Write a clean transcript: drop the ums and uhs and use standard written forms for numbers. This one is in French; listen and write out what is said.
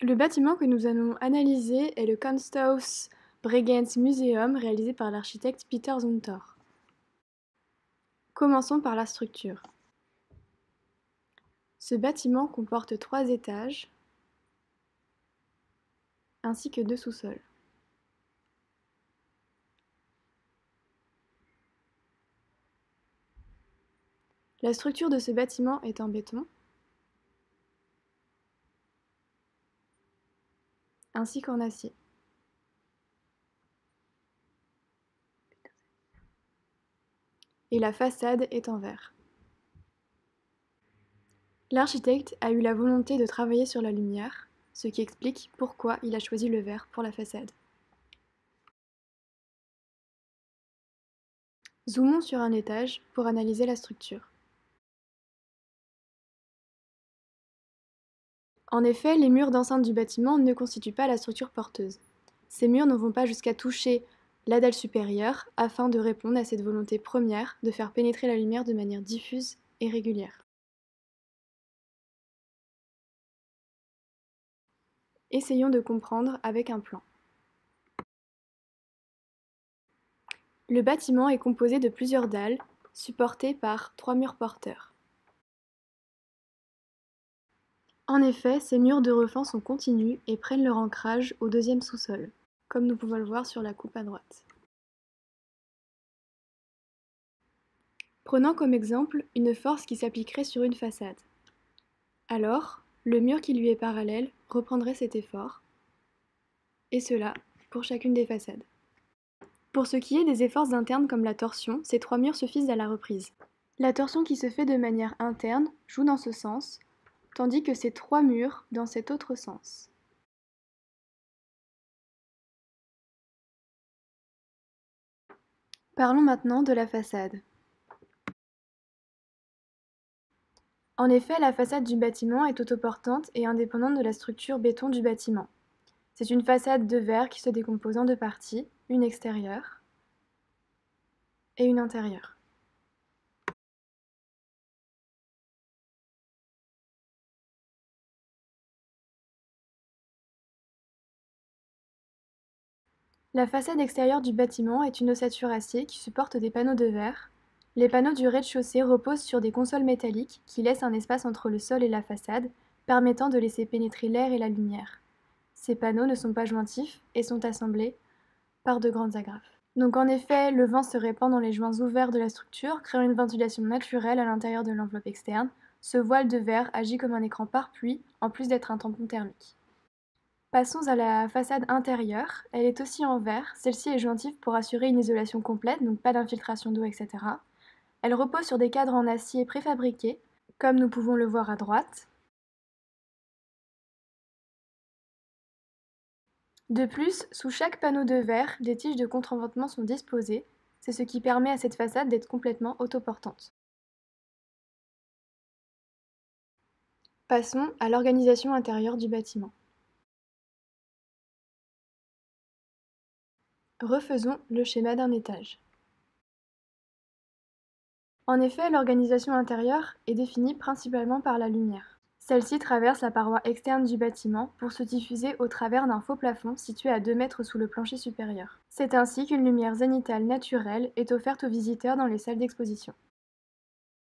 Le bâtiment que nous allons analyser est le Kunsthaus Bregenz Museum réalisé par l'architecte Peter Zumthor. Commençons par la structure. Ce bâtiment comporte 3 étages ainsi que 2 sous-sols. La structure de ce bâtiment est en béton ainsi qu'en acier. Et la façade est en verre. L'architecte a eu la volonté de travailler sur la lumière, ce qui explique pourquoi il a choisi le verre pour la façade. Zoomons sur un étage pour analyser la structure. En effet, les murs d'enceinte du bâtiment ne constituent pas la structure porteuse. Ces murs ne vont pas jusqu'à toucher la dalle supérieure afin de répondre à cette volonté première de faire pénétrer la lumière de manière diffuse et régulière. Essayons de comprendre avec un plan. Le bâtiment est composé de plusieurs dalles, supportées par 3 murs porteurs. En effet, ces murs de refend sont continus et prennent leur ancrage au deuxième sous-sol, comme nous pouvons le voir sur la coupe à droite. Prenons comme exemple une force qui s'appliquerait sur une façade. Alors, le mur qui lui est parallèle reprendrait cet effort, et cela pour chacune des façades. Pour ce qui est des efforts internes comme la torsion, ces 3 murs suffisent à la reprise. La torsion qui se fait de manière interne joue dans ce sens, tandis que ces 3 murs dans cet autre sens. Parlons maintenant de la façade. En effet, la façade du bâtiment est autoportante et indépendante de la structure béton du bâtiment. C'est une façade de verre qui se décompose en 2 parties, une extérieure et une intérieure. La façade extérieure du bâtiment est une ossature acier qui supporte des panneaux de verre. Les panneaux du rez-de-chaussée reposent sur des consoles métalliques qui laissent un espace entre le sol et la façade, permettant de laisser pénétrer l'air et la lumière. Ces panneaux ne sont pas jointifs et sont assemblés par de grandes agrafes. Donc en effet, le vent se répand dans les joints ouverts de la structure, créant une ventilation naturelle à l'intérieur de l'enveloppe externe. Ce voile de verre agit comme un écran pare-pluie, en plus d'être un tampon thermique. Passons à la façade intérieure. Elle est aussi en verre. Celle-ci est jointive pour assurer une isolation complète, donc pas d'infiltration d'eau, etc. Elle repose sur des cadres en acier préfabriqués, comme nous pouvons le voir à droite. De plus, sous chaque panneau de verre, des tiges de contreventement sont disposées. C'est ce qui permet à cette façade d'être complètement autoportante. Passons à l'organisation intérieure du bâtiment. Refaisons le schéma d'un étage. En effet, l'organisation intérieure est définie principalement par la lumière. Celle-ci traverse la paroi externe du bâtiment pour se diffuser au travers d'un faux plafond situé à 2 mètres sous le plancher supérieur. C'est ainsi qu'une lumière zénitale naturelle est offerte aux visiteurs dans les salles d'exposition.